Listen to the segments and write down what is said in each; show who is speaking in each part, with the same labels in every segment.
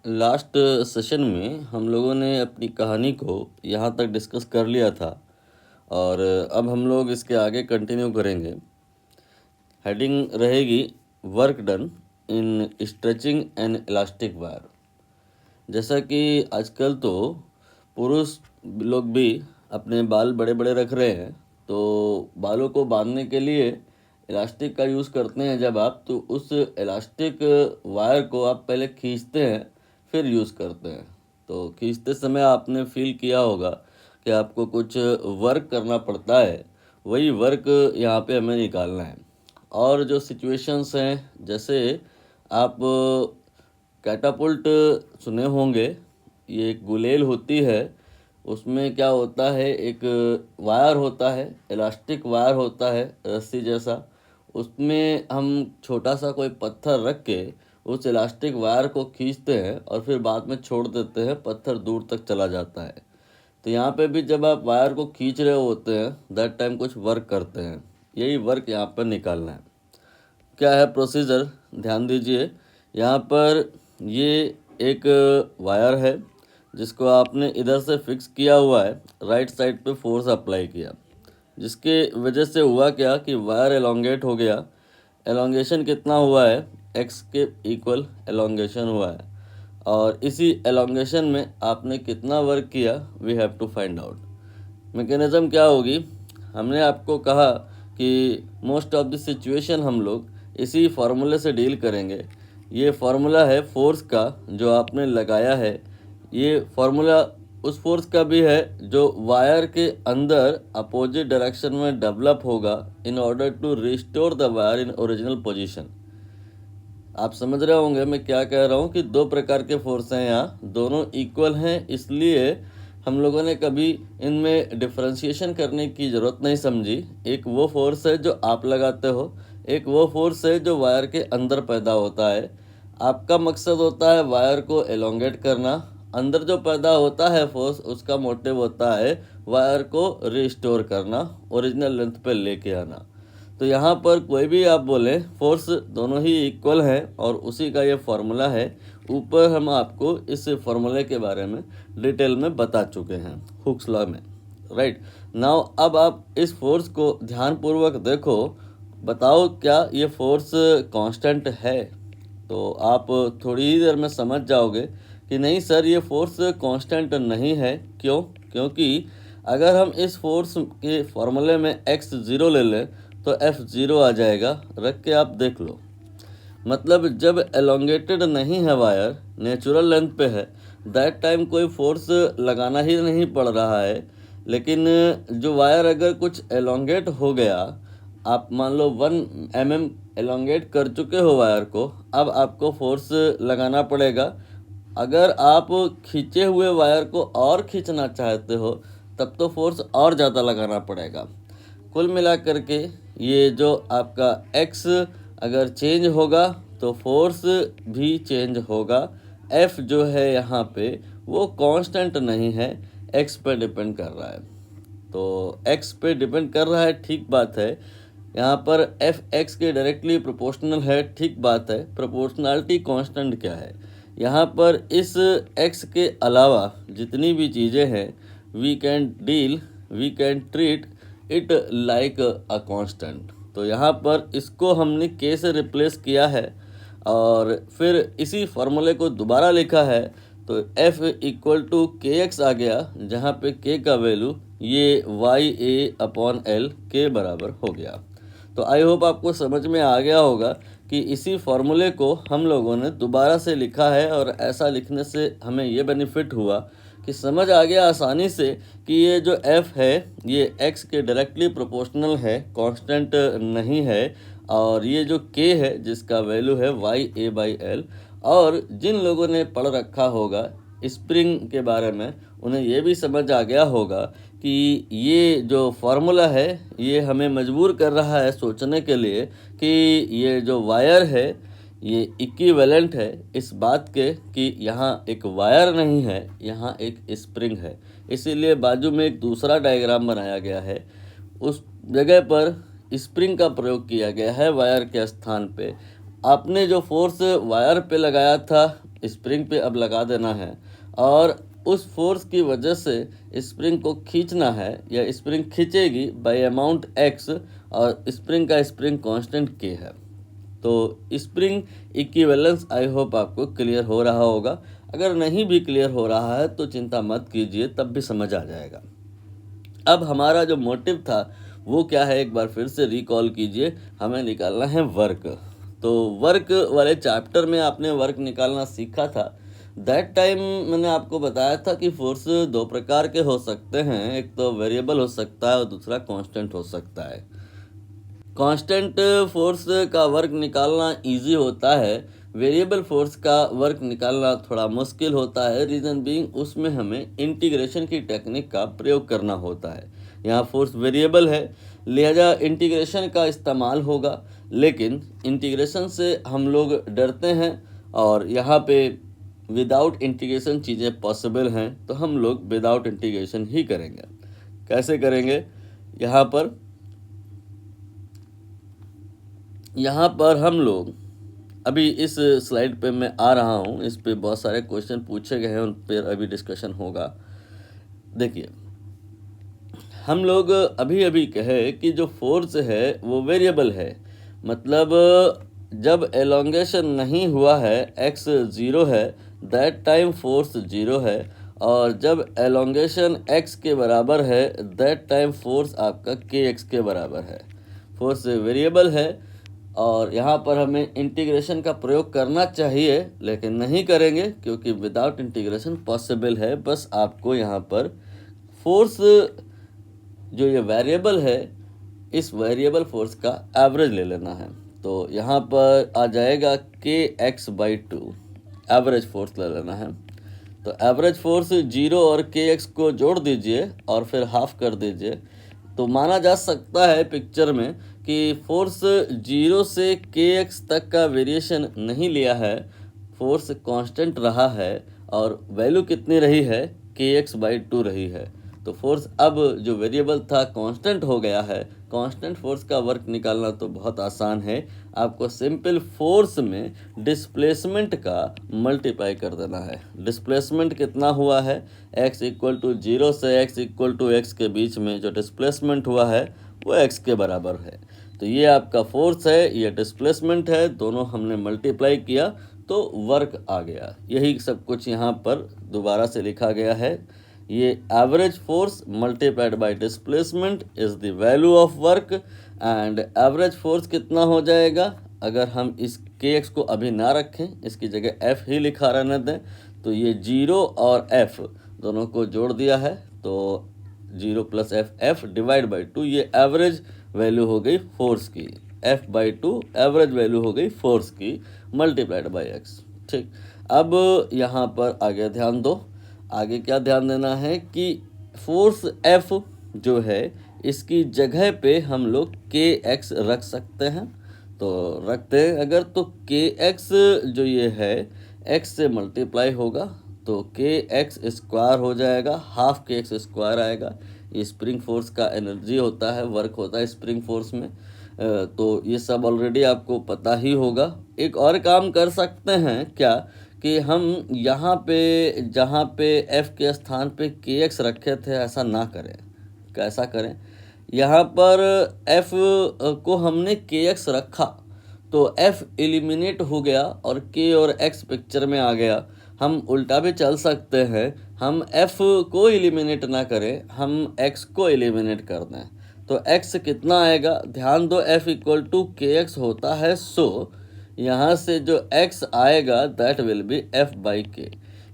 Speaker 1: Last session में हम लोगों ने अपनी कहानी को यहाँ तक डिस्कस कर लिया था और अब हम लोग इसके आगे कंटिन्यू करेंगे। हेडिंग रहेगी work done in stretching N elastic wire. जैसा कि आजकल तो पुरुष लोग भी अपने बाल बड़े बड़े रख रहे हैं, तो बालों को बांधने के लिए इलास्टिक का यूज़ करते हैं। जब आप तो उस इलास्टिक वायर को आप पहले खींचते हैं फिर यूज़ करते हैं। तो खींचते समय आपने फील किया होगा कि आपको कुछ वर्क करना पड़ता है, वही वर्क यहाँ पे हमें निकालना है। और जो सिचुएशंस हैं, जैसे आप कैटापुल्ट सुने होंगे, ये एक गुलेल होती है। उसमें क्या होता है, एक वायर होता है, इलास्टिक वायर होता है रस्सी जैसा। उसमें हम छोटा सा कोई पत्थर रख के उस इलास्टिक वायर को खींचते हैं और फिर बाद में छोड़ देते हैं, पत्थर दूर तक चला जाता है। तो यहाँ पे भी जब आप वायर को खींच रहे होते हैं, दैट टाइम कुछ वर्क करते हैं। यही वर्क यहाँ पर निकालना है। क्या है प्रोसीजर, ध्यान दीजिए। यहाँ पर ये एक वायर है जिसको आपने इधर से फिक्स किया हुआ है, राइट साइड पे फोर्स अप्लाई किया, जिसके वजह से हुआ क्या कि वायर एलोंगेट हो गया। एलोंगेशन कितना हुआ है, एक्स के इक्वल एलोंगेशन हुआ है। और इसी एलोंगेशन में आपने कितना वर्क किया, we have to find out. Mechanism क्या होगी, हमने आपको कहा कि मोस्ट ऑफ द सिचुएशन हम लोग इसी फार्मूले से डील करेंगे। ये फार्मूला है फोर्स का जो आपने लगाया है। ये फार्मूला उस फोर्स का भी है जो वायर के अंदर अपोजिट डायरेक्शन में डेवलप होगा in order to restore the wire in original position. आप समझ रहे होंगे मैं क्या कह रहा हूँ कि दो प्रकार के फोर्स हैं यहाँ, दोनों इक्वल हैं, इसलिए हम लोगों ने कभी इनमें डिफरेंशिएशन करने की ज़रूरत नहीं समझी। एक वो फोर्स है जो आप लगाते हो, एक वो फोर्स है जो वायर के अंदर पैदा होता है। आपका मकसद होता है वायर को एलोंगेट करना, अंदर जो पैदा होता है फोर्स उसका मोटिव होता है वायर को रिस्टोर करना, ओरिजिनल लेंथ पे लेके आना। तो यहाँ पर कोई भी आप बोले, फोर्स दोनों ही इक्वल हैं और उसी का ये फार्मूला है। ऊपर हम आपको इस फार्मूले के बारे में डिटेल में बता चुके हैं हुक्स लॉ में, राइट। नाउ अब आप इस फोर्स को ध्यानपूर्वक देखो, बताओ क्या ये फोर्स कांस्टेंट है। तो आप थोड़ी ही देर में समझ जाओगे कि नहीं सर, ये फोर्स कांस्टेंट नहीं है। क्यों? क्योंकि अगर हम इस फोर्स के फॉर्मूले में x0 ले लें तो F0 आ जाएगा। रख के आप देख लो, मतलब जब एलोंगेटेड नहीं है वायर, नेचुरल लेंथ पे है, दैट टाइम कोई फोर्स लगाना ही नहीं पड़ रहा है। लेकिन जो वायर अगर कुछ एलोंगेट हो गया, आप मान लो 1 mm एलोंगेट कर चुके हो वायर को, अब आपको फोर्स लगाना पड़ेगा। अगर आप खींचे हुए वायर को और खींचना चाहते हो तब तो फोर्स और ज़्यादा लगाना पड़ेगा। कुल मिलाकर के ये जो आपका x अगर चेंज होगा तो फोर्स भी चेंज होगा। F जो है यहाँ पे वो कांस्टेंट नहीं है, x पे डिपेंड कर रहा है। तो x पे डिपेंड कर रहा है, ठीक बात है। यहाँ पर एफ एक्स के डायरेक्टली प्रोपोर्शनल है, ठीक बात है। प्रोपोर्शनलिटी कांस्टेंट क्या है, यहाँ पर इस x के अलावा जितनी भी चीज़ें हैं, we can treat it like a constant. तो यहाँ पर इसको हमने k से रिप्लेस किया है और फिर इसी फार्मूले को दोबारा लिखा है। तो F इक्वल टू के एक्स आ गया, जहाँ पे k का वैल्यू ये YA/L के बराबर हो गया। तो आई होप आपको समझ में आ गया होगा कि इसी फार्मूले को हम लोगों ने दोबारा से लिखा है और ऐसा लिखने से हमें ये बेनिफिट हुआ कि समझ आ गया आसानी से कि ये जो F है ये x के डायरेक्टली प्रोपोर्शनल है, कांस्टेंट नहीं है। और ये जो k है जिसका वैल्यू है YA/L। और जिन लोगों ने पढ़ रखा होगा स्प्रिंग के बारे में, उन्हें ये भी समझ आ गया होगा कि ये जो फार्मूला है ये हमें मजबूर कर रहा है सोचने के लिए कि ये जो वायर है ये इक्विवेलेंट है इस बात के कि यहाँ एक वायर नहीं है, यहाँ एक स्प्रिंग है। इसीलिए बाजू में एक दूसरा डायग्राम बनाया गया है, उस जगह पर स्प्रिंग का प्रयोग किया गया है वायर के स्थान पे। आपने जो फोर्स वायर पे लगाया था स्प्रिंग पे अब लगा देना है, और उस फोर्स की वजह से स्प्रिंग को खींचना है, या स्प्रिंग खींचेगी बाय अमाउंट x, और स्प्रिंग का स्प्रिंग कांस्टेंट k है। तो स्प्रिंग इक्विवेलेंस आई होप आपको क्लियर हो रहा होगा। अगर नहीं भी क्लियर हो रहा है तो चिंता मत कीजिए, तब भी समझ आ जाएगा। अब हमारा जो मोटिव था वो क्या है, एक बार फिर से रिकॉल कीजिए। हमें निकालना है वर्क। तो वर्क वाले चैप्टर में आपने वर्क निकालना सीखा था। दैट टाइम मैंने आपको बताया था कि फोर्स दो प्रकार के हो सकते हैं, एक तो वेरिएबल हो सकता है और दूसरा कांस्टेंट हो सकता है। कांस्टेंट फोर्स का वर्क निकालना इजी होता है, वेरिएबल फोर्स का वर्क निकालना थोड़ा मुश्किल होता है। रीज़न बीइंग उसमें हमें इंटीग्रेशन की टेक्निक का प्रयोग करना होता है। यहाँ फोर्स वेरिएबल है, लिहाजा इंटीग्रेशन का इस्तेमाल होगा, लेकिन इंटीग्रेशन से हम लोग डरते हैं, और यहाँ पे विदाउट इंटीग्रेशन चीज़ें पॉसिबल हैं, तो हम लोग विदाउट इंटीग्रेशन ही करेंगे। कैसे करेंगे, यहाँ पर हम लोग अभी इस स्लाइड पे मैं आ रहा हूँ, इस पे बहुत सारे क्वेश्चन पूछे गए हैं, उन पर अभी डिस्कशन होगा। देखिए, हम लोग अभी अभी कहे कि जो फोर्स है वो वेरिएबल है, मतलब जब एलोंगेशन नहीं हुआ है, x 0 है, दैट टाइम फोर्स 0 है, और जब एलोंगेशन x के बराबर है, दैट टाइम फोर्स आपका kx के बराबर है। फोर्स वेरिएबल है, और यहाँ पर हमें इंटीग्रेशन का प्रयोग करना चाहिए, लेकिन नहीं करेंगे क्योंकि विदाउट इंटीग्रेशन पॉसिबल है। बस आपको यहाँ पर फोर्स जो ये वेरिएबल है, इस वेरिएबल फोर्स का एवरेज ले लेना है। तो यहाँ पर आ जाएगा kx/2, एवरेज फोर्स ले लेना है। तो एवरेज फोर्स 0 और kx को जोड़ दीजिए और फिर हाफ कर दीजिए। तो माना जा सकता है पिक्चर में कि फोर्स 0 से kx तक का वेरिएशन नहीं लिया है, फोर्स कांस्टेंट रहा है, और वैल्यू कितनी रही है, kx/2 रही है। तो फोर्स अब जो वेरिएबल था कांस्टेंट हो गया है। कांस्टेंट फोर्स का वर्क निकालना तो बहुत आसान है, आपको सिंपल फोर्स में डिस्प्लेसमेंट का मल्टीप्लाई कर देना है। डिस्प्लेसमेंट कितना हुआ है, x = 0 से x के बीच में जो डिस्प्लेसमेंट हुआ है वो x के बराबर है। तो ये आपका फोर्स है, ये डिस्प्लेसमेंट है, दोनों हमने मल्टीप्लाई किया तो वर्क आ गया। यही सब कुछ यहाँ पर दोबारा से लिखा गया है। ये average force multiplied by displacement is the value of work, and average force कितना हो जाएगा, अगर हम इस kx को अभी ना रखें, इसकी जगह f ही लिखा रहने दें, तो ये 0 और f दोनों को जोड़ दिया है, तो 0 + f /2, ये एवरेज वैल्यू हो गई फोर्स की, f/2 एवरेज वैल्यू हो गई फोर्स की, मल्टीप्लाइड बाय x। ठीक, अब यहाँ पर आगे ध्यान दो। आगे क्या ध्यान देना है कि फोर्स F जो है, इसकी जगह पे हम लोग kx रख सकते हैं। तो रखते हैं अगर, तो kx जो ये है x से मल्टीप्लाई होगा, तो kx² हो जाएगा, हाफ kx² आएगा। ये स्प्रिंग फोर्स का एनर्जी होता है, वर्क होता है स्प्रिंग फोर्स में। तो ये सब ऑलरेडी आपको पता ही होगा। एक और काम कर सकते हैं क्या, कि हम यहाँ पे जहाँ पे f के स्थान पे kx रखे थे, ऐसा ना करें। कैसा करें, यहाँ पर f को हमने kx रखा तो f एलिमिनेट हो गया और k और x पिक्चर में आ गया। हम उल्टा भी चल सकते हैं, हम f को एलिमिनेट ना करें, हम x को एलिमिनेट कर दें। तो x कितना आएगा, ध्यान दो, f = kx होता है, सो यहाँ से जो x आएगा दैट विल बी f/k।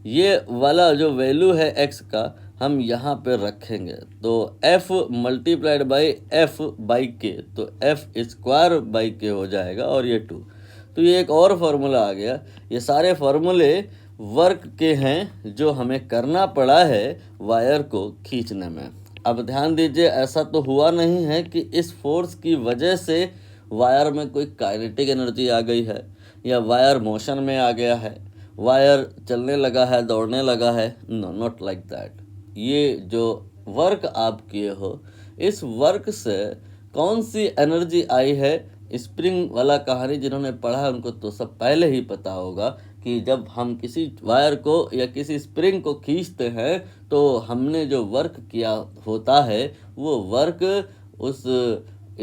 Speaker 1: ये वाला जो वैल्यू है x का हम यहाँ पे रखेंगे, तो f मल्टीप्लाइड बाई f/k, तो f² हो जाएगा, और ये 2। तो ये एक और फार्मूला आ गया। ये सारे फार्मूले वर्क के हैं जो हमें करना पड़ा है वायर को खींचने में। अब ध्यान दीजिए, ऐसा तो हुआ नहीं है कि इस फोर्स की वजह से वायर में कोई काइनेटिक एनर्जी आ गई है, या वायर मोशन में आ गया है, वायर चलने लगा है, दौड़ने लगा है। No, not like that. ये जो वर्क आप किए हो, इस वर्क से कौन सी एनर्जी आई है, स्प्रिंग वाला कहानी जिन्होंने पढ़ा है उनको तो सब पहले ही पता होगा कि जब हम किसी वायर को या किसी स्प्रिंग को खींचते हैं तो हमने जो वर्क किया होता है वो वर्क उस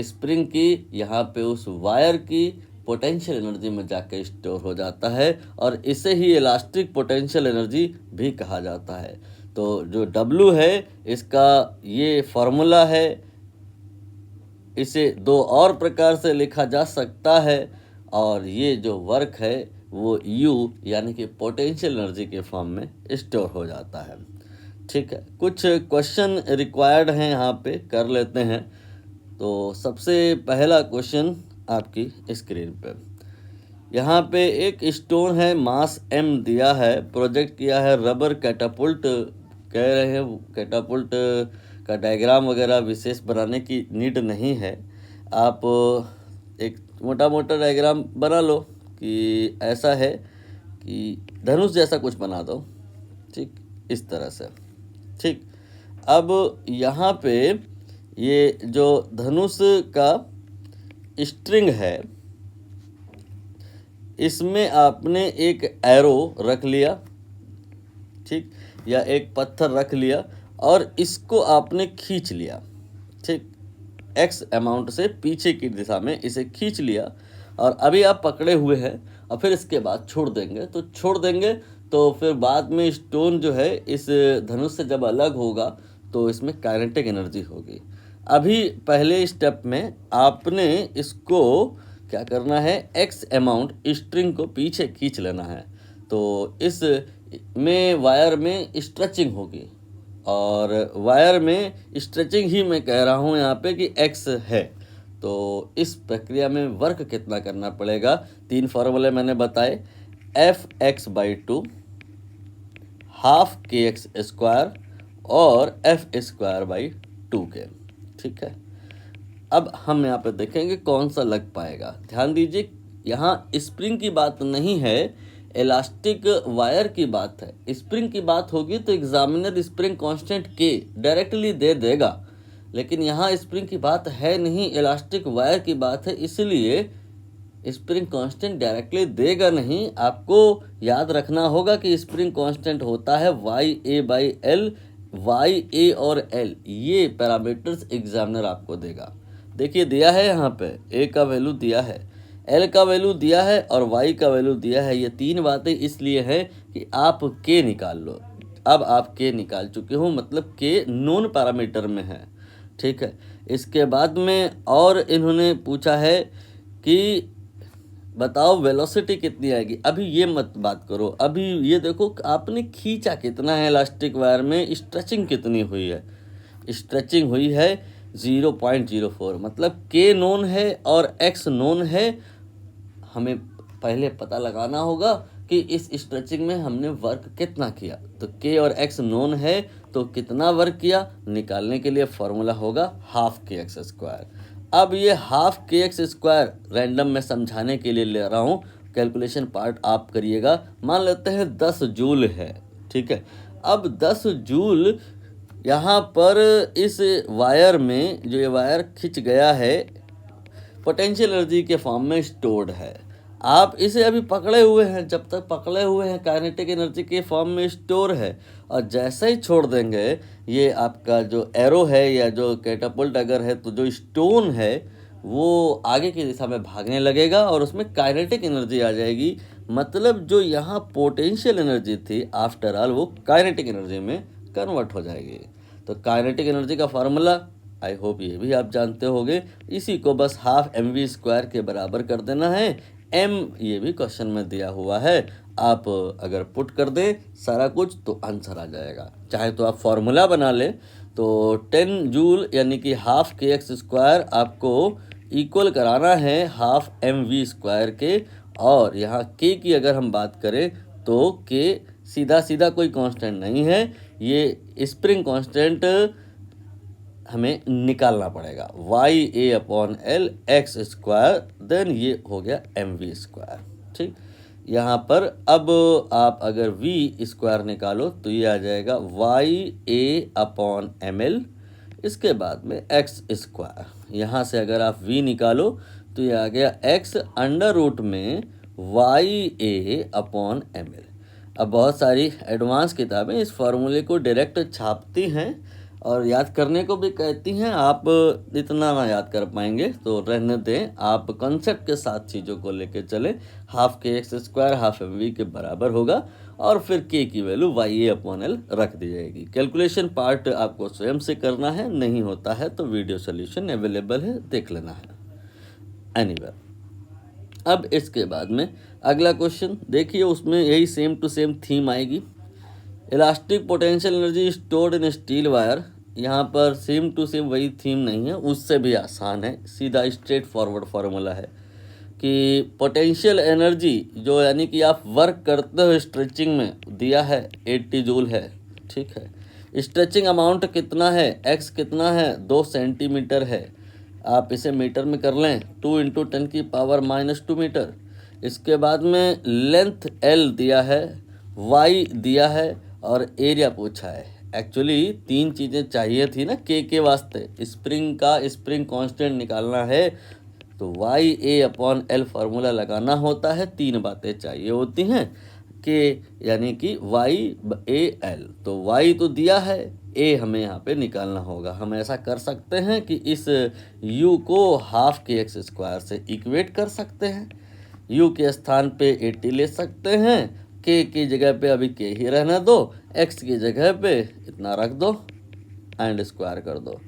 Speaker 1: स्प्रिंग की यहाँ पे उस वायर की पोटेंशियल एनर्जी में जाकर स्टोर हो जाता है और इसे ही इलास्टिक पोटेंशियल एनर्जी भी कहा जाता है। तो जो W है इसका ये फॉर्मूला है, इसे दो और प्रकार से लिखा जा सकता है और ये जो वर्क है वो U यानी कि पोटेंशियल एनर्जी के फॉर्म में स्टोर हो जाता है। ठीक है, कुछ क्वेश्चन रिक्वायर्ड हैं यहाँ पे, कर लेते हैं। तो सबसे पहला क्वेश्चन आपकी स्क्रीन पे, यहाँ पे एक स्टोन है, मास m दिया है, प्रोजेक्ट किया है रबर कैटापुल्ट, कह रहे हैं कैटापुल्ट का डायग्राम वगैरह विशेष बनाने की नीड नहीं है, आप एक मोटा मोटा डायग्राम बना लो कि ऐसा है कि धनुष जैसा कुछ बना दो, ठीक, इस तरह से। ठीक, अब यहाँ पे ये जो धनुष का स्ट्रिंग है इसमें आपने एक एरो रख लिया, ठीक, या एक पत्थर रख लिया और इसको आपने खींच लिया, ठीक, x अमाउंट से पीछे की दिशा में इसे खींच लिया और अभी आप पकड़े हुए हैं और फिर इसके बाद छोड़ देंगे तो फिर बाद में स्टोन जो है इस धनुष से जब अलग होगा तो इसमें काइनेटिक एनर्जी होगी। अभी पहले स्टेप में आपने इसको क्या करना है, x अमाउंट स्ट्रिंग को पीछे खींच लेना है, तो इस में वायर में स्ट्रेचिंग होगी और वायर में स्ट्रेचिंग ही मैं कह रहा हूँ यहाँ पे कि x है। तो इस प्रक्रिया में वर्क कितना करना पड़ेगा, 3 फॉर्मूले मैंने बताए, Fx/2 हाफ kx² और F²/2 के, ठीक है। अब हम यहाँ पे देखेंगे कौन सा लग पाएगा। ध्यान दीजिए, यहाँ स्प्रिंग की बात नहीं है, इलास्टिक वायर की बात है। स्प्रिंग की बात होगी तो examiner spring constant K directly दे देगा, लेकिन यहाँ स्प्रिंग की बात है नहीं, इलास्टिक वायर की बात है, इसलिए स्प्रिंग कांस्टेंट डायरेक्टली देगा नहीं। आपको याद रखना होगा कि स्प्रिंग कांस्टेंट होता है YA/L, YA और L, ये पैरामीटर्स एग्जामिनर आपको देगा। देखिए दिया है यहाँ पे, A का वैल्यू दिया है, L का वैल्यू दिया है और Y का वैल्यू दिया है। ये 3 बातें इसलिए हैं कि आप K निकाल लो। अब आप K निकाल चुके हो, मतलब K नोन पैरामीटर में है, ठीक है। इसके बाद में और इन्होंने पूछा है कि बताओ वेलोसिटी कितनी आएगी। अभी ये मत बात करो, अभी ये देखो आपने खींचा कितना है इलास्टिक वायर में, स्ट्रेचिंग कितनी हुई है। स्ट्रेचिंग हुई है 0.04, मतलब K नोन है और X नोन है। हमें पहले पता लगाना होगा कि इस स्ट्रेचिंग में हमने वर्क कितना किया। तो K और X नोन है तो कितना वर्क किया निकालने के लिए फॉर्मूला होगा हाफ kx²। अब ये हाफ kx² रैंडम में समझाने के लिए ले रहा हूँ, कैलकुलेशन पार्ट आप करिएगा। मान लेते हैं 10 जूल है, ठीक है। अब 10 जूल यहाँ पर इस वायर में, जो ये वायर खिंच गया है, पोटेंशियल एनर्जी के फॉर्म में स्टोर्ड है। आप इसे अभी पकड़े हुए हैं, जब तक पकड़े हुए हैं काइनेटिक एनर्जी के फॉर्म में स्टोर है, और जैसे ही छोड़ देंगे ये आपका जो एरो है या जो कैटापुल्ट अगर है तो जो स्टोन है वो आगे की दिशा में भागने लगेगा और उसमें काइनेटिक एनर्जी आ जाएगी। मतलब जो यहाँ पोटेंशियल एनर्जी थी आफ्टर ऑल वो काइनेटिक एनर्जी में कन्वर्ट हो जाएगी। तो काइनेटिक एनर्जी का फार्मूला आई होप ये भी आप जानते होंगे, इसी को बस हाफ mv² के बराबर कर देना है। m ये भी क्वेश्चन में दिया हुआ है, आप अगर पुट कर दें सारा कुछ तो आंसर आ जाएगा। चाहे तो आप फॉर्मूला बना लें, तो 10 जूल यानी कि हाफ kx² आपको इक्वल कराना है हाफ mv² के। और यहाँ k की अगर हम बात करें तो k सीधा सीधा कोई कांस्टेंट नहीं है, ये स्प्रिंग कांस्टेंट हमें निकालना पड़ेगा, YA/L x², देन ये हो गया mv², ठीक। यहाँ पर अब आप अगर v² निकालो तो ये आ जाएगा YA/ml, इसके बाद में x²। यहाँ से अगर आप v निकालो तो ये आ गया x अंडर रूट में YA/ml। अब बहुत सारी एडवांस किताबें इस फार्मूले को डायरेक्ट छापती हैं और याद करने को भी कहती हैं। आप इतना ना याद कर पाएंगे तो रहने दें, आप कॉन्सेप्ट के साथ चीज़ों को लेके चलें। हाफ kx² हाफ mv के बराबर होगा और फिर k की वैल्यू YA/L रख दी जाएगी। कैलकुलेशन पार्ट आपको स्वयं से करना है, नहीं होता है तो वीडियो सोल्यूशन अवेलेबल है, देख लेना है। एनीवे, अब इसके बाद में अगला क्वेश्चन देखिए, उसमें यही सेम टू सेम थीम आएगी। Elastic potential energy stored in steel wire. यहाँ पर सेम टू सेम वही थीम नहीं है, उससे भी आसान है, सीधा स्ट्रेट फॉरवर्ड फार्मूला है कि पोटेंशियल एनर्जी जो यानी कि आप वर्क करते हो स्ट्रेचिंग में दिया है 80 जूल है, ठीक है। स्ट्रेचिंग अमाउंट कितना है, x कितना है, 2 सेंटीमीटर है। आप इसे मीटर में कर लें, 2 × 10⁻⁻² मीटर। इसके बाद में लेंथ l दिया है, y दिया है और एरिया पूछा है। एक्चुअली 3 चीज़ें चाहिए थी ना के वास्ते। स्प्रिंग का स्प्रिंग कांस्टेंट निकालना है तो YA/L फार्मूला लगाना होता है। 3 बातें चाहिए होती हैं, के यानी कि YA/L। तो y तो दिया है, a हमें यहाँ पे निकालना होगा। हम ऐसा कर सकते हैं कि इस u को हाफ kx² से इक्वेट कर सकते हैं। u के स्थान पे 80 ले सकते हैं, k की जगह पे अभी k ही रहना दो, x की जगह पे इतना रख दो एंड स्क्वायर कर दो।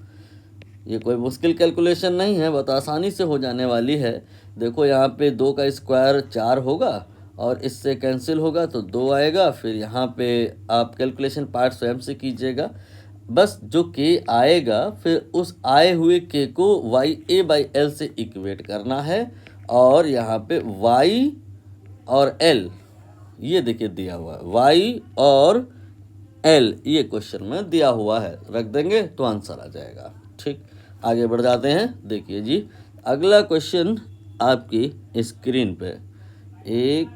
Speaker 1: ये कोई मुश्किल कैलकुलेशन नहीं है, बहुत आसानी से हो जाने वाली है। देखो यहाँ पे 2 का स्क्वायर 4 होगा और इससे कैंसिल होगा तो 2 आएगा। फिर यहाँ पे आप कैलकुलेशन पार्ट स्वयं से कीजिएगा। बस जो k आएगा फिर उस आए हुए k को YA/L से इक्वेट करना है और यहाँ पे y और l ये देखिए दिया हुआ है, y और l ये क्वेश्चन में दिया हुआ है, रख देंगे तो आंसर आ जाएगा। ठीक, आगे बढ़ जाते हैं। देखिए जी, अगला क्वेश्चन आपकी स्क्रीन पे 1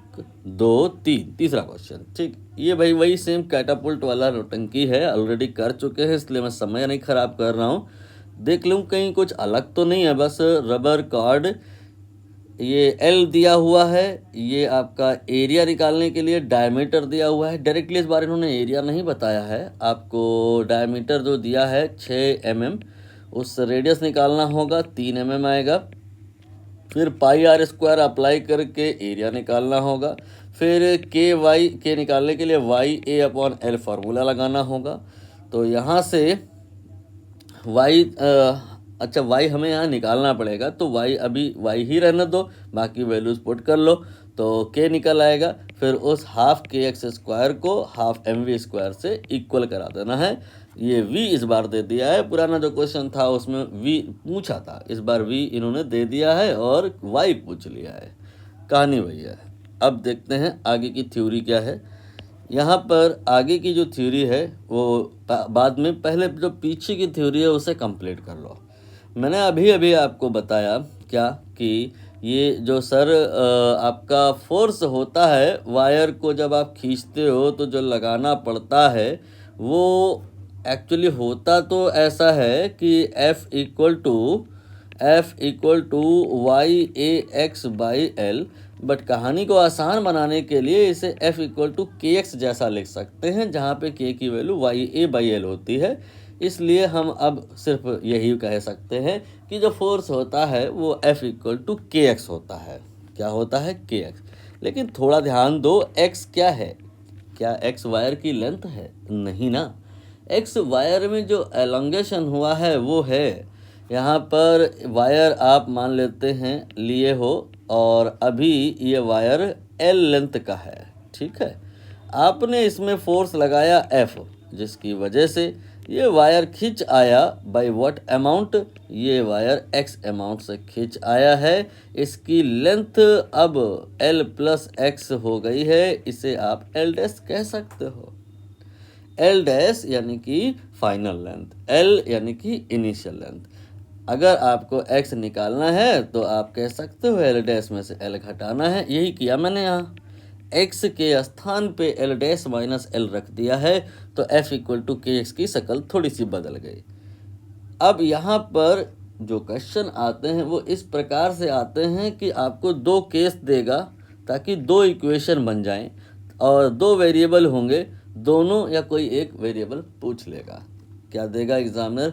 Speaker 1: 2 3 तीसरा क्वेश्चन। ठीक, ये भाई वही सेम कैटापुल्ट वाला नौटंकी है, ऑलरेडी कर चुके हैं इसलिए मैं समय नहीं खराब कर रहा हूँ। देख लूँ कहीं कुछ अलग तो नहीं है। बस रबर कॉर्ड, ये L दिया हुआ है, ये आपका एरिया निकालने के लिए डायमीटर दिया हुआ है। डायरेक्टली इस बार इन्होंने एरिया नहीं बताया है, आपको डायमीटर जो दिया है 6 mm, उस रेडियस निकालना होगा, 3 mm आएगा। फिर πr² अप्लाई करके एरिया निकालना होगा। फिर के निकालने के लिए YA/L फार्मूला लगाना होगा। तो यहाँ से अच्छा y हमें यहाँ निकालना पड़ेगा, तो y अभी y ही रहने दो, बाकी वैल्यूज पुट कर लो तो k निकल आएगा। फिर उस हाफ kx² को हाफ mv² से इक्वल करा देना है। ये v इस बार दे दिया है, पुराना जो क्वेश्चन था उसमें v पूछा था, इस बार v इन्होंने दे दिया है और y पूछ लिया है। कहानी वही है। अब देखते हैं आगे की थ्योरी क्या है। यहाँ पर आगे की जो थ्योरी है वो बाद में, पहले जो पीछे की थ्योरी है उसे कंप्लीट कर लो। मैंने अभी आपको बताया क्या कि ये जो सर आपका फोर्स होता है वायर को जब आप खींचते हो तो जो लगाना पड़ता है वो एक्चुअली होता तो ऐसा है कि F = YAX/L, बट कहानी को आसान बनाने के लिए इसे F = KX जैसा लिख सकते हैं, जहाँ पे K की वैल्यू YA/L होती है। इसलिए हम अब सिर्फ यही कह सकते हैं कि जो फोर्स होता है वो F = KX होता है। क्या होता है? KX। लेकिन थोड़ा ध्यान दो, X क्या है? क्या X वायर की लेंथ है? नहीं ना। X वायर में जो एलोंगेशन हुआ है वो है, यहाँ पर वायर आप मान लेते हैं लिए हो और अभी ये वायर L लेंथ का है, ठीक है। आपने इसमें फोर्स लगाया F, जिसकी वजह से ये वायर खिंच आया। By what amount? ये वायर X अमाउंट से खिंच आया है। इसकी लेंथ अब L + X हो गई है, इसे आप L' कह सकते हो। L' यानी कि फाइनल लेंथ, L यानी कि इनिशियल लेंथ। अगर आपको X निकालना है तो आप कह सकते हो L' में से L घटाना है। यही किया मैंने यहाँ, X के स्थान पे L' - L रख दिया है तो F = KX की शक्ल थोड़ी सी बदल गई। अब यहाँ पर जो क्वेश्चन आते हैं वो इस प्रकार से आते हैं कि आपको दो केस देगा ताकि दो इक्वेशन बन जाएं और दो वेरिएबल होंगे, दोनों या कोई एक वेरिएबल पूछ लेगा। क्या देगा एग्जामिनर?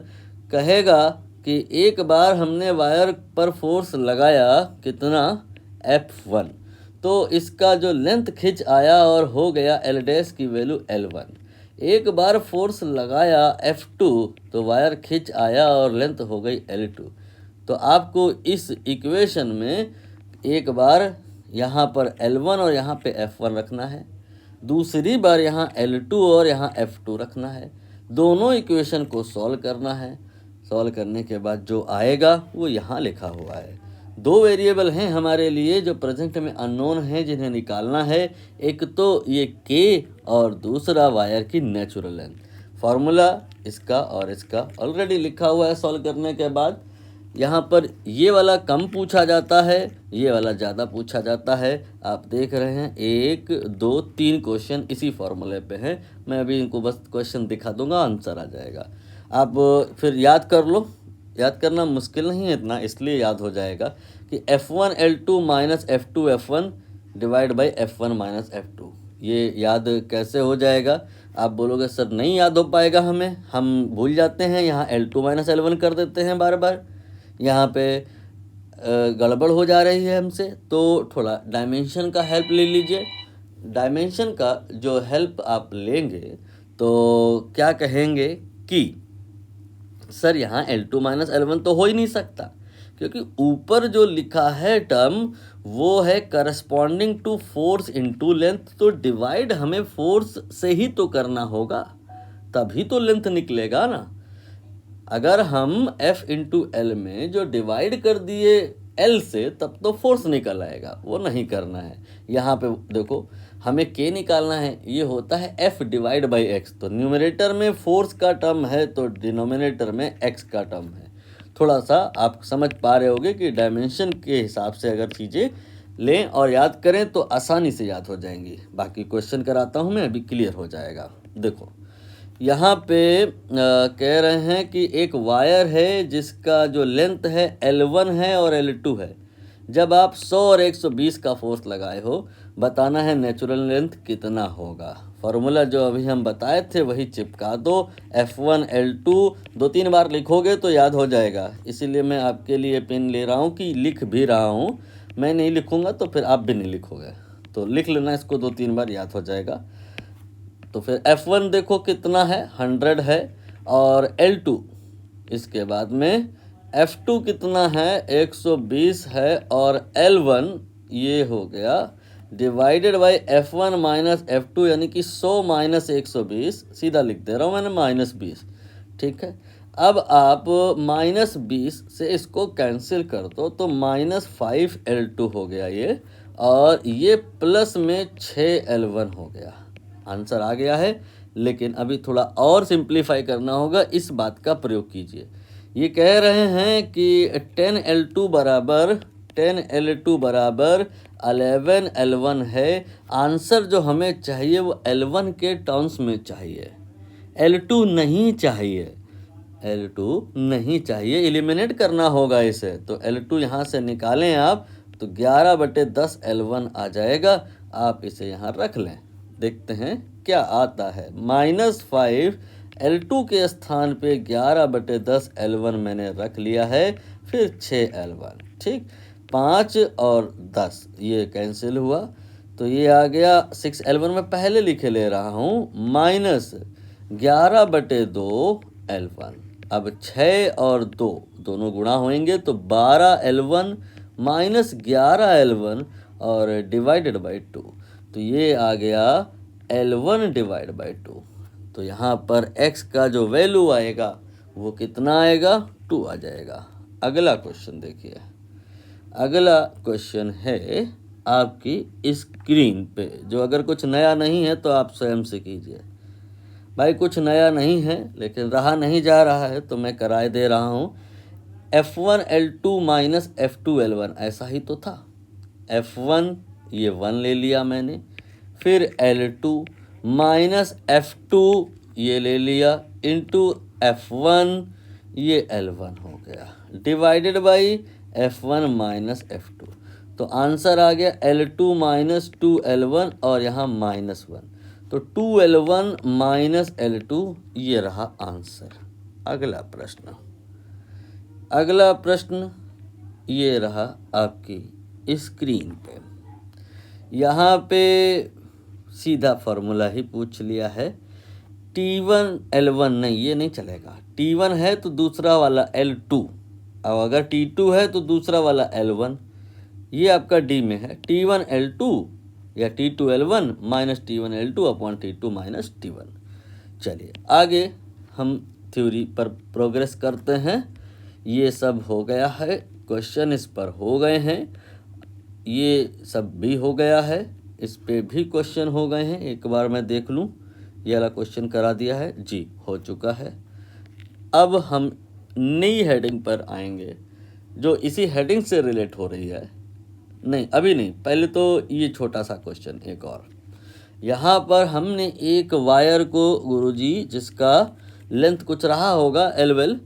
Speaker 1: कहेगा कि एक बार हमने वायर पर फोर्स लगाया, कितना? F1, तो इसका जो लेंथ खिंच आया और हो गया L डैश की वैल्यू L1। एक बार फोर्स लगाया F2 तो वायर खिंच आया और लेंथ हो गई L2। तो आपको इस इक्वेशन में एक बार यहाँ पर L1 और यहाँ पे F1 रखना है, दूसरी बार यहाँ L2 और यहाँ F2 रखना है। दोनों इक्वेशन को सॉल्व करना है। सॉल्व करने के बाद जो आएगा वो यहाँ लिखा हुआ है। दो वेरिएबल हैं हमारे लिए जो प्रेजेंट में अननोन हैं, जिन्हें निकालना है। एक तो ये K और दूसरा वायर की नेचुरल लेंथ। फार्मूला इसका और इसका ऑलरेडी लिखा हुआ है। सॉल्व करने के बाद यहाँ पर ये वाला कम पूछा जाता है, ये वाला ज़्यादा पूछा जाता है। आप देख रहे हैं 1 2 3 क्वेश्चन इसी फॉर्मूले पे हैं। मैं अभी इनको बस क्वेश्चन दिखा दूंगा, आंसर आ जाएगा। आप फिर याद कर लो। याद करना मुश्किल नहीं है इतना, इसलिए याद हो जाएगा कि F1 L2 minus F2 F1 divide by F1 minus F2। ये याद कैसे हो जाएगा? आप बोलोगे सर नहीं याद हो पाएगा हमें, हम भूल जाते हैं, यहाँ L2 माइनस L1 कर देते हैं बार बार, यहाँ पे गड़बड़ हो जा रही है हमसे। तो थोड़ा डायमेंशन का हेल्प ले लीजिए। डायमेंशन का जो हेल्प आप लेंगे तो क्या कहेंगे कि सर यहाँ L2 माइनस L1 तो हो ही नहीं सकता, क्योंकि ऊपर जो लिखा है टर्म वो है corresponding to force into length. तो डिवाइड हमें फोर्स से ही तो करना होगा, तभी तो लेंथ निकलेगा ना। अगर हम F इंटू L में जो डिवाइड कर दिए L से, तब तो फोर्स निकल आएगा, वो नहीं करना है। यहाँ पे देखो हमें K निकालना है, ये होता है F डिवाइड बाई X। तो न्यूमरेटर में फोर्स का टर्म है तो डिनोमिनेटर में X का टर्म है। थोड़ा सा आप समझ पा रहे होगे कि डायमेंशन के हिसाब से अगर चीज़ें लें और याद करें तो आसानी से याद हो जाएंगी। बाकी क्वेश्चन कराता हूँ मैं, अभी क्लियर हो जाएगा। देखो यहाँ पे कह रहे हैं कि एक वायर है जिसका जो लेंथ है L1 है और L2 है। जब आप 100 और 120 का फोर्स लगाए हो, बताना है नेचुरल लेंथ कितना होगा। फार्मूला जो अभी हम बताए थे वही चिपका दो। F1 L2 2-3 बार लिखोगे तो याद हो जाएगा, इसीलिए मैं आपके लिए पेन ले रहा हूँ कि लिख भी रहा हूँ। मैं नहीं लिखूँगा तो फिर आप भी नहीं लिखोगे, तो लिख लेना इसको, 2-3 बार याद हो जाएगा। तो फिर F1 देखो कितना है, 100 है, और L2 इसके बाद में F2 कितना है, 120 है, और L1 ये हो गया divided by F1 minus F2, यानी कि 100 माइनस 120, सीधा लिख दे रहा हूँ मैंने, -20। ठीक है, अब आप -20 से इसको कैंसिल कर दो तो -5 L2 हो गया ये, और ये प्लस में 6 L1 हो गया। आंसर आ गया है, लेकिन अभी थोड़ा और सिंप्लीफाई करना होगा, इस बात का प्रयोग कीजिए। ये कह रहे हैं कि 10L2 बराबर 11L1 है। आंसर जो हमें चाहिए वो L1 के टर्म्स में चाहिए, L2 नहीं चाहिए। L2 नहीं चाहिए, एलिमिनेट करना होगा इसे। तो L2 यहाँ से निकालें आप तो 11/10 L1 आ जाएगा। आप इसे यहाँ रख लें, देखते हैं क्या आता है। -5 L2 के स्थान पे 11/10 L1 मैंने रख लिया है, फिर 6 L1। ठीक, 5 और 10 ये कैंसिल हुआ, तो ये आ गया 6 L1 में पहले लिखे ले रहा हूँ, -11/2 L1। अब 6 और 2 दोनों गुणा होंगे तो 12 L1 माइनस 11 L1 और डिवाइडेड बाई 2, तो ये आ गया L1 डिवाइड बाई 2। तो यहाँ पर x का जो वैल्यू आएगा वो कितना आएगा, 2 आ जाएगा। अगला क्वेश्चन देखिए। अगला क्वेश्चन है आपकी स्क्रीन पे, जो अगर कुछ नया नहीं है तो आप स्वयं से कीजिए। भाई कुछ नया नहीं है, लेकिन रहा नहीं जा रहा है तो मैं कराए दे रहा हूँ। F1 L2 minus F2 L1, ऐसा ही तो था। F1 ये 1 ले लिया मैंने, फिर L2 माइनस F2 ये ले लिया, इंटू F1 ये L1 हो गया। Divided by F1 minus F2। तो आंसर आ गया L2 माइनस 2L1 और यहाँ -1, तो 2L1 माइनस L2 ये रहा आंसर। अगला प्रश्न ये रहा आपकी स्क्रीन पे। यहाँ पे सीधा फॉर्मूला ही पूछ लिया है। T1 L1 नहीं, ये नहीं चलेगा। T1 है तो दूसरा वाला L2, अब अगर T2 है तो दूसरा वाला L1, ये आपका D में है। T1 L2 या T2 L1 minus T1 L2 upon T2 minus T1। चलिए आगे हम थ्योरी पर प्रोग्रेस करते हैं। ये सब हो गया है, क्वेश्चन इस पर हो गए हैं, ये सब भी हो गया है, इस पे भी क्वेश्चन हो गए हैं। एक बार मैं देख लूँ, ये वाला क्वेश्चन करा दिया है जी, हो चुका है। अब हम नई हेडिंग पर आएंगे जो इसी हेडिंग से रिलेट हो रही है। नहीं अभी नहीं, पहले तो ये छोटा सा क्वेश्चन एक और। यहाँ पर हमने एक वायर को गुरुजी जिसका लेंथ कुछ रहा होगा L12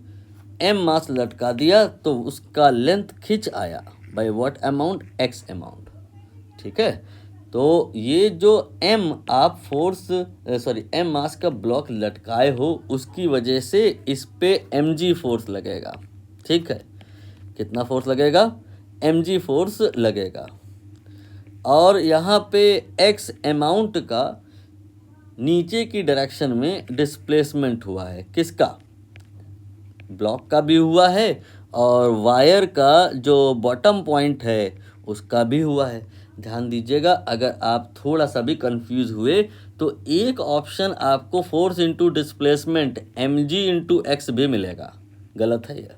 Speaker 1: M मास लटका दिया, तो उसका लेंथ खिंच आया by what amount, X amount. ठीक है, तो ये जो M आप M मास का ब्लॉक लटकाए हो, उसकी वजह से इस पे mg फोर्स लगेगा। ठीक है, कितना फोर्स लगेगा, mg फोर्स लगेगा। और यहाँ पे X अमाउंट का नीचे की डायरेक्शन में डिस्प्लेसमेंट हुआ है, किसका, ब्लॉक का भी हुआ है और वायर का जो बॉटम पॉइंट है उसका भी हुआ है। ध्यान दीजिएगा, अगर आप थोड़ा सा भी कंफ्यूज हुए तो एक ऑप्शन आपको force into displacement mg into x भी मिलेगा। गलत है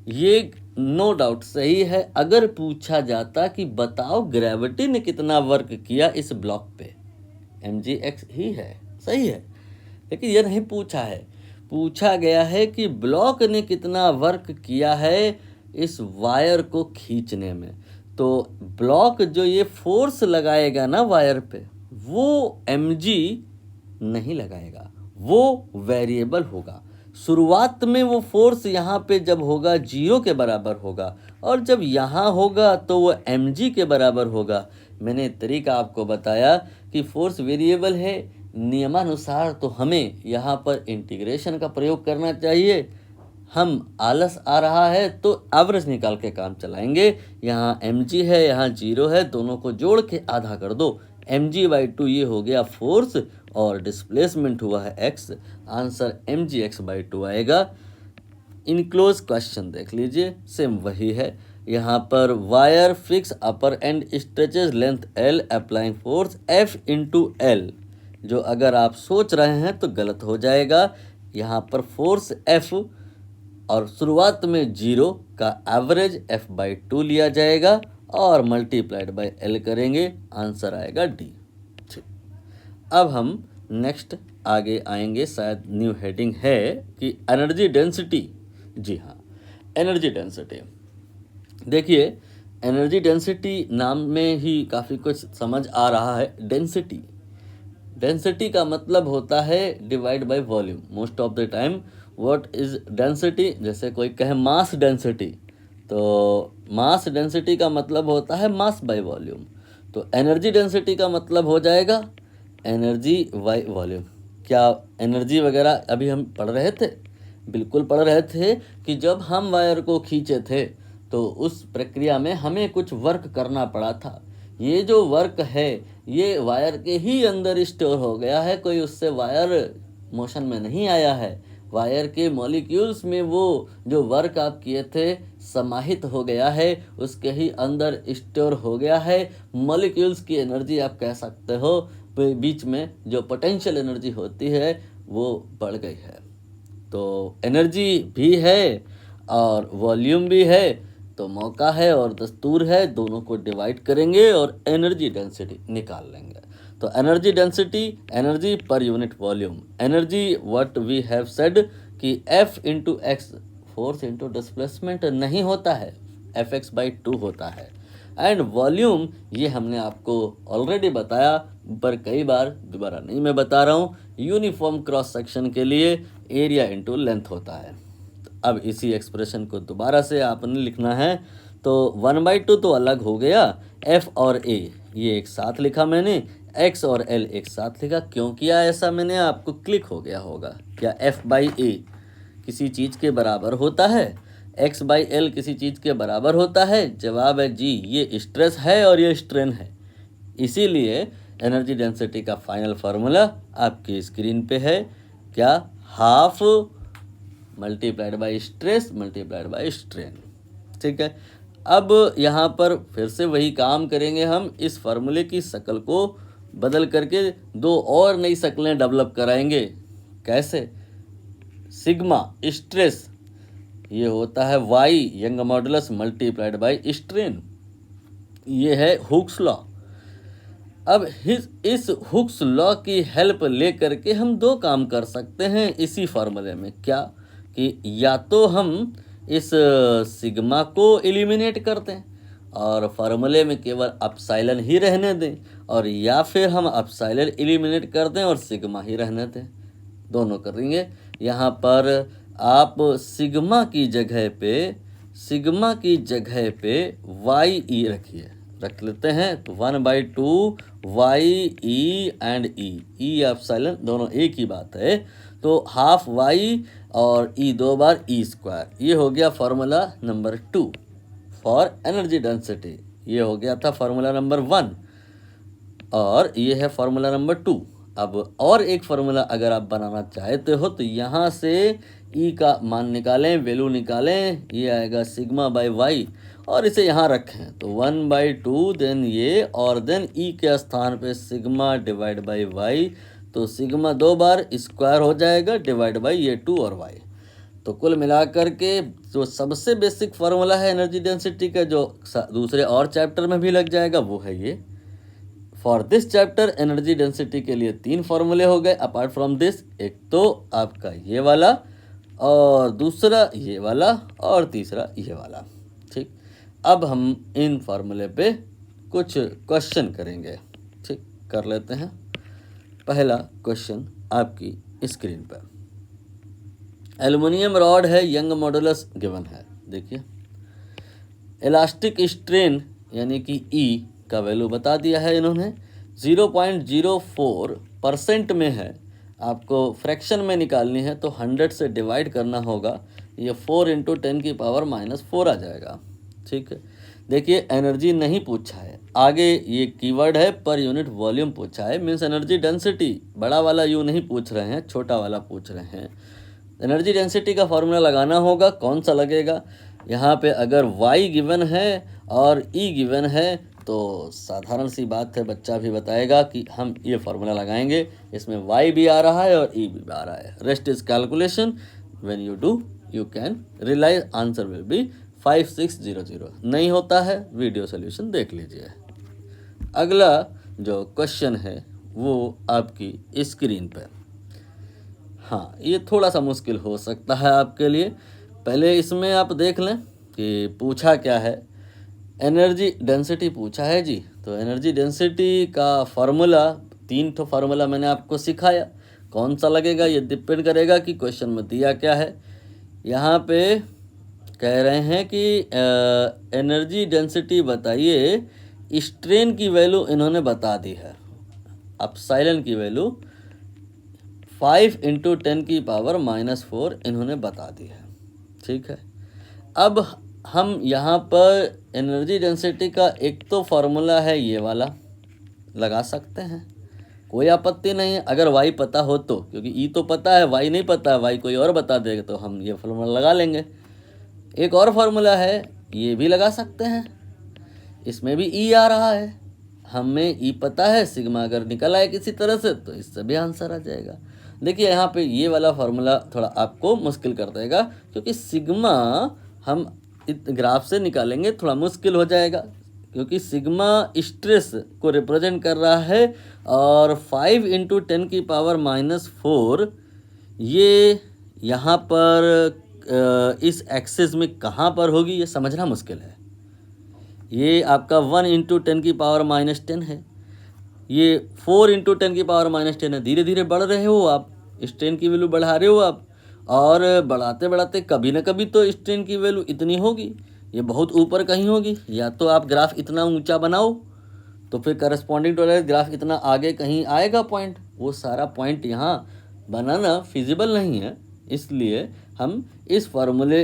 Speaker 1: ये नो डाउट सही है। अगर पूछा जाता कि बताओ ग्रेविटी ने कितना वर्क किया इस ब्लॉक पे, mg x ही है, सही है, लेकिन ये नहीं पूछा है। पूछा गया है कि ब्लॉक ने कितना वर्क किया है इस वायर को खींचने में। तो ब्लॉक जो ये फोर्स लगाएगा ना वायर पे, वो mg नहीं लगाएगा, वो वेरिएबल होगा। शुरुआत में वो फोर्स यहाँ पे जब होगा 0 के बराबर होगा, और जब यहाँ होगा तो वो mg के बराबर होगा। मैंने तरीका आपको बताया कि फोर्स वेरिएबल है, नियमानुसार तो हमें यहाँ पर इंटीग्रेशन का प्रयोग करना चाहिए। हम आलस आ रहा है तो एवरेज निकाल के काम चलाएंगे। यहाँ mg है, यहाँ 0 है, दोनों को जोड़ के आधा कर दो, mg/2 ये हो गया फोर्स और डिस्प्लेसमेंट हुआ है x। आंसर mgx/2 आएगा। इनक्लोज क्वेश्चन देख लीजिए, सेम वही है। यहाँ पर wire fix upper and stretches length L applying force F into L। जो अगर आप सोच रहे हैं तो गलत हो जाएगा। यहाँ पर फोर्स F और शुरुआत में 0 का एवरेज F/2 लिया जाएगा और मल्टीप्लाइड बाय L करेंगे, आंसर आएगा D। ठीक, अब हम नेक्स्ट आगे आएंगे, शायद न्यू हेडिंग है कि एनर्जी डेंसिटी। जी हाँ, एनर्जी डेंसिटी। देखिए, एनर्जी डेंसिटी नाम में ही काफ़ी कुछ समझ आ रहा है। डेंसिटी का मतलब होता है divide by volume. Most of the time what is density, जैसे कोई कहे मास डेंसिटी, तो मास डेंसिटी का मतलब होता है मास बाय वॉल्यूम। तो एनर्जी डेंसिटी का मतलब हो जाएगा एनर्जी बाय वॉल्यूम। क्या एनर्जी वगैरह अभी हम पढ़ रहे थे? बिल्कुल पढ़ रहे थे कि जब हम वायर को खींचे थे तो उस प्रक्रिया में हमें कुछ वर्क करना पड़ा था। ये जो वर्क है ये वायर के ही अंदर स्टोर हो गया है, कोई उससे वायर मोशन में नहीं आया है। वायर के मॉलिक्यूल्स में वो जो वर्क आप किए थे समाहित हो गया है, उसके ही अंदर स्टोर हो गया है। मॉलिक्यूल्स की एनर्जी आप कह सकते हो, बीच में जो पोटेंशियल एनर्जी होती है वो बढ़ गई है। तो एनर्जी भी है और वॉल्यूम भी है, तो मौका है और दस्तूर है, दोनों को डिवाइड करेंगे और एनर्जी डेंसिटी निकाल लेंगे। तो energy density, energy per unit volume. Energy what we have said कि F into x, force into displacement नहीं होता है, Fx/2 होता है। एंड वॉल्यूम ये हमने आपको ऑलरेडी बताया, पर कई बार दोबारा नहीं मैं बता रहा हूँ। यूनिफॉर्म क्रॉस सेक्शन के लिए एरिया इंटू लेंथ होता है। तो अब इसी एक्सप्रेशन को दोबारा से आपने लिखना है, तो 1/2 तो अलग हो गया, F और A ये एक साथ लिखा मैंने, X और L एक साथ लिखा। क्यों किया ऐसा मैंने, आपको क्लिक हो गया होगा। क्या F/A किसी चीज़ के बराबर होता है, X/L किसी चीज़ के बराबर होता है? जवाब है जी, ये स्ट्रेस है और ये स्ट्रेन है। इसीलिए एनर्जी डेंसिटी का फाइनल फार्मूला आपकी स्क्रीन पे है। क्या, half multiplied by stress multiplied by strain. ठीक है, अब यहाँ पर फिर से वही काम करेंगे हम, इस फार्मूले की शक्ल को बदल करके दो और नई शक्लें डेवलप कराएंगे। कैसे? सिग्मा स्ट्रेस ये होता है Y Young modulus multiplied by strain, ये है हुक्स लॉ। अब इस हुक्स लॉ की हेल्प ले करके हम दो काम कर सकते हैं इसी फार्मूले में। क्या कि या तो हम इस सिग्मा को एलिमिनेट कर दें और फार्मूले में केवल अपसाइलन ही रहने दें, और या फिर हम अपसाइलन एलिमिनेट कर दें और सिग्मा ही रहने दें। दोनों करेंगे। यहाँ पर आप सिग्मा की जगह पे वाई ई रखिए, रख लेते हैं। तो 1/2 Y e and e epsilon दोनों एक ही बात है, तो हाफ वाई और ई 2 बार ई स्क्वायर। ये हो गया formula number 2 for energy density. ये हो गया था फार्मूला नंबर 1 और ये है फार्मूला नंबर 2। अब और एक फार्मूला अगर आप बनाना चाहते हो तो यहाँ से ई का मान निकालें, वैल्यू निकालें, ये आएगा सिग्मा बाय वाई और इसे यहाँ रखें। तो 1/2 देन ये और देन ई के स्थान पे सिग्मा डिवाइड बाय वाई, तो सिग्मा 2 बार स्क्वायर हो जाएगा डिवाइड बाय ये 2 और वाई। तो कुल मिलाकर के जो सबसे बेसिक फार्मूला है एनर्जी डेंसिटी का, जो दूसरे और चैप्टर में भी लग जाएगा, वो है ये। For this chapter energy density के लिए 3 फार्मूले हो गए अपार्ट फ्रॉम दिस। एक तो आपका ये वाला, और दूसरा ये वाला, और तीसरा ये वाला। ठीक, अब हम इन फार्मूले पे कुछ क्वेश्चन करेंगे। ठीक, कर लेते हैं। पहला क्वेश्चन आपकी स्क्रीन पर, एल्युमिनियम रॉड है, यंग मॉडुलस गिवन है। देखिए, इलास्टिक स्ट्रेन यानी कि ई का वैल्यू बता दिया है इन्होंने, 0.04% में है। आपको फ्रैक्शन में निकालनी है तो 100 से डिवाइड करना होगा, ये 4 × 10⁻⁴ आ जाएगा। ठीक है, देखिए एनर्जी नहीं पूछा है, आगे ये कीवर्ड है पर यूनिट वॉल्यूम पूछा है, मीन्स एनर्जी डेंसिटी बड़ा वाला यू नहीं पूछ रहे हैं, छोटा वाला पूछ रहे हैं। एनर्जी डेंसिटी का फॉर्मूला लगाना होगा, कौन सा लगेगा? यहाँ पे अगर y गिवन है और e गिवन है तो साधारण सी बात है, बच्चा भी बताएगा कि हम ये फार्मूला लगाएंगे। इसमें y भी आ रहा है और e भी आ रहा है। Rest is calculation, when you do you can realise answer will be 5600। नहीं होता है वीडियो सोल्यूशन देख लीजिए। अगला जो क्वेश्चन है वो आपकी स्क्रीन पर। हाँ, ये थोड़ा सा मुश्किल हो सकता है आपके लिए। पहले इसमें आप देख लें कि पूछा क्या है। एनर्जी डेंसिटी पूछा है जी, तो एनर्जी डेंसिटी का फार्मूला 3 ठो फार्मूला मैंने आपको सिखाया। कौन सा लगेगा ये डिपेंड करेगा कि क्वेश्चन में दिया क्या है। यहाँ पे कह रहे हैं कि एनर्जी डेंसिटी बताइए, स्ट्रेन की वैल्यू इन्होंने बता दी है, अपसाइलन की वैल्यू 5 × 10⁻⁴ इन्होंने बता दी है। ठीक है, अब हम यहाँ पर एनर्जी डेंसिटी का एक तो फार्मूला है ये वाला, लगा सकते हैं, कोई आपत्ति नहीं है अगर y पता हो तो, क्योंकि e तो पता है, y नहीं पता है, y कोई और बता देगा तो हम ये फार्मूला लगा लेंगे। एक और फार्मूला है, ये भी लगा सकते हैं, इसमें भी e आ रहा है, हमें e पता है, सिग्मा अगर निकल आए किसी तरह से तो इससे भी आंसर आ जाएगा। देखिए यहाँ पे ये वाला फार्मूला थोड़ा आपको मुश्किल कर देगा, क्योंकि सिग्मा हम ग्राफ से निकालेंगे थोड़ा मुश्किल हो जाएगा, क्योंकि सिग्मा स्ट्रेस को रिप्रेजेंट कर रहा है और 5 × 10⁻⁴ ये यहाँ पर इस एक्सिस में कहाँ पर होगी ये समझना मुश्किल है। ये आपका 1 × 10⁻⁻10 है, ये 4 × 10⁻⁻10 है। धीरे धीरे बढ़ रहे हो आप, स्ट्रेन की वैल्यू बढ़ा रहे हो आप, और बढ़ाते बढ़ाते कभी ना कभी तो स्ट्रेन की वैल्यू इतनी होगी, ये बहुत ऊपर कहीं होगी। या तो आप ग्राफ इतना ऊंचा बनाओ तो फिर करस्पॉन्डिंग टॉलरेंस ग्राफ इतना आगे कहीं आएगा पॉइंट, वो सारा पॉइंट यहाँ बनाना फिजिबल नहीं है, इसलिए हम इस फार्मूले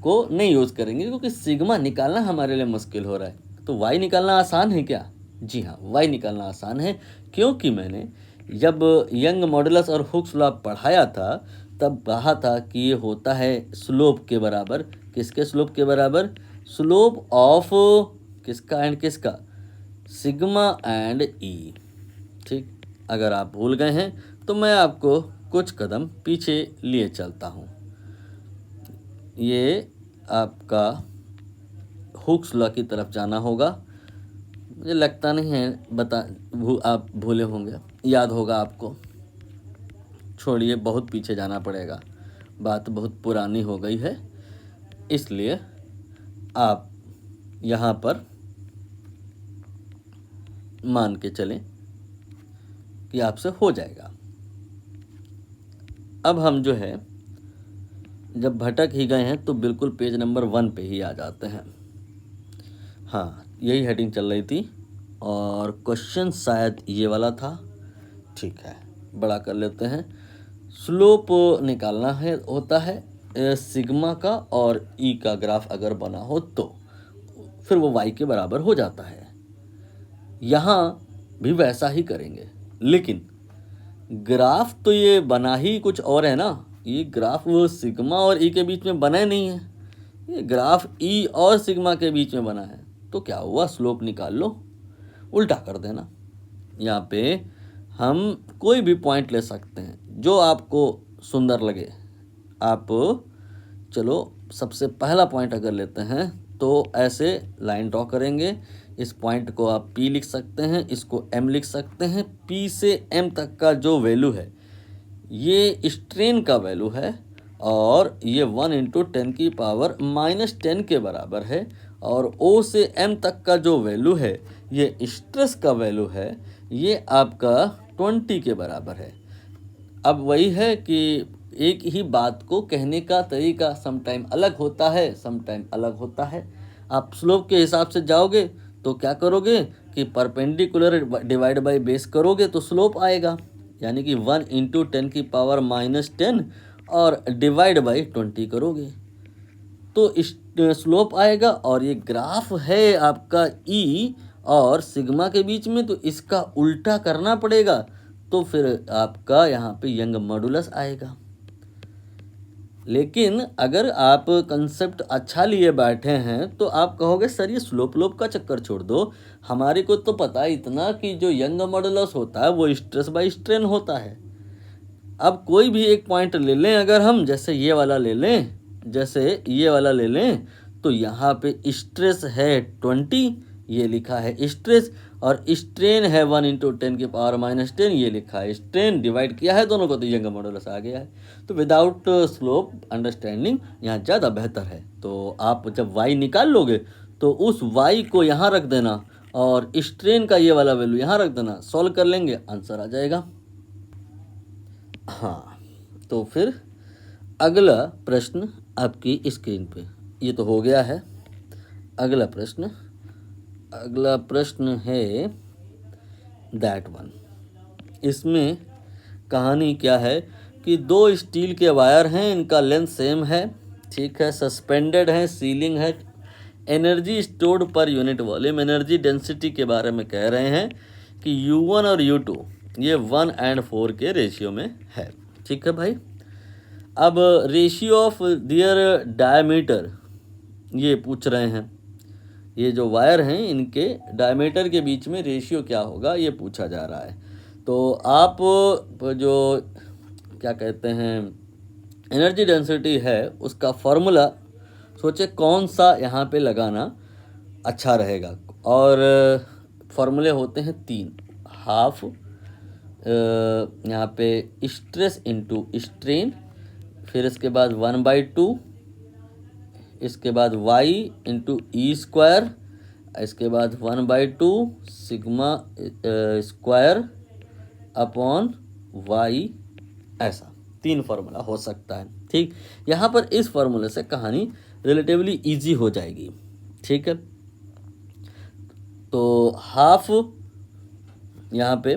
Speaker 1: को नहीं यूज़ करेंगे, क्योंकि सिग्मा निकालना हमारे लिए मुश्किल हो रहा है। तो वाई निकालना आसान है क्या? जी हाँ, वाई निकालना आसान है, क्योंकि मैंने जब यंग मॉडुलस और हुक्स लॉ पढ़ाया था तब कहा था कि ये होता है स्लोप के बराबर। किसके स्लोप के बराबर? स्लोप ऑफ किसका एंड किसका? सिग्मा एंड ई। ठीक, अगर आप भूल गए हैं तो मैं आपको कुछ कदम पीछे लिए चलता हूँ। ये आपका हुक्स लॉ की तरफ जाना होगा, मुझे लगता नहीं है आप भूले होंगे, याद होगा आपको। छोड़िए, बहुत पीछे जाना पड़ेगा, बात बहुत पुरानी हो गई है, इसलिए आप यहाँ पर मान के चलें कि आपसे हो जाएगा। अब हम जो है जब भटक ही गए हैं तो बिल्कुल पेज नंबर 1 पे ही आ जाते हैं। हाँ, यही हेडिंग चल रही थी और क्वेश्चन शायद ये वाला था। ठीक है, बड़ा कर लेते हैं। स्लोप निकालना है होता है सिग्मा का, और ई का ग्राफ अगर बना हो तो फिर वो वाई के बराबर हो जाता है। यहाँ भी वैसा ही करेंगे, लेकिन ग्राफ तो ये बना ही कुछ और है ना। ये ग्राफ वो सिग्मा और ई के बीच में बना ही नहीं है, ये ग्राफ ई और सिग्मा के बीच में बना है। तो क्या हुआ, स्लोप निकाल लो, उल्टा कर देना। यहाँ पे हम कोई भी पॉइंट ले सकते हैं जो आपको सुंदर लगे। आप चलो सबसे पहला पॉइंट अगर लेते हैं तो ऐसे लाइन ड्रॉ करेंगे। इस पॉइंट को आप P लिख सकते हैं, इसको M लिख सकते हैं। P से M तक का जो वैल्यू है ये स्ट्रेन का वैल्यू है, और ये 1 × 10⁻⁻10 के बराबर है। और O से M तक का जो वैल्यू है ये स्ट्रेस का वैल्यू है, ये आपका 20 के बराबर है। अब वही है कि एक ही बात को कहने का तरीका समटाइम अलग होता है, समटाइम अलग होता है। आप स्लोप के हिसाब से जाओगे तो क्या करोगे कि परपेंडिकुलर डिवाइड बाय बेस करोगे तो स्लोप आएगा, यानी कि 1 × 10⁻10 और डिवाइड बाय 20 करोगे तो स्लोप आएगा। और ये ग्राफ है आपका ई और सिग्मा के बीच में, तो इसका उल्टा करना पड़ेगा, तो फिर आपका यहाँ पे यंग मॉडुलस आएगा। लेकिन अगर आप कंसेप्ट अच्छा लिए बैठे हैं तो आप कहोगे सर ये स्लोप लोप का चक्कर छोड़ दो, हमारे को तो पता है इतना कि जो यंग मॉडुलस होता है वो स्ट्रेस बाय स्ट्रेन होता है। अब कोई भी एक पॉइंट ले लें, अगर हम जैसे ये वाला ले लें, जैसे ये वाला ले लें, तो यहाँ पे स्ट्रेस है 20, ये लिखा है स्ट्रेस, और स्ट्रेन है 1 × 10⁻⁻10, ये लिखा है स्ट्रेन। डिवाइड किया है दोनों को तो यंग मॉडुलस आ गया है। तो विदाउट स्लोप अंडरस्टैंडिंग यहाँ ज़्यादा बेहतर है। तो आप जब y निकाल लोगे तो उस y को यहाँ रख देना और स्ट्रेन का ये वाला वैल्यू यहाँ रख देना, सॉल्व कर लेंगे, आंसर आ जाएगा। हाँ, तो फिर अगला प्रश्न आपकी स्क्रीन पे, ये तो हो गया है। अगला प्रश्न है दैट वन। इसमें कहानी क्या है कि 2 स्टील के वायर हैं, इनका लेंथ सेम है, ठीक है, सस्पेंडेड है, सीलिंग है, एनर्जी स्टोर्ड पर यूनिट वॉल्यूम, एनर्जी डेंसिटी के बारे में कह रहे हैं कि U1 और U2 ये 1:4 के रेशियो में है। ठीक है भाई, अब रेशियो ऑफ दियर डायमीटर ये पूछ रहे हैं। ये जो वायर हैं इनके डायमीटर के बीच में रेशियो क्या होगा ये पूछा जा रहा है। तो आप जो क्या कहते हैं एनर्जी डेंसिटी है उसका फॉर्मूला सोचे कौन सा यहाँ पे लगाना अच्छा रहेगा। और फॉर्मूले होते हैं 3, हाफ यहाँ पे स्ट्रेस इनटू स्ट्रेन, फिर इसके बाद 1/2, इसके बाद y × E², इसके बाद 1/2 सिग्मा स्क्वायर अपॉन y, ऐसा 3 फार्मूला हो सकता है। ठीक, यहाँ पर इस फॉर्मूले से कहानी रिलेटिवली इजी हो जाएगी। ठीक है, तो हाफ यहाँ पे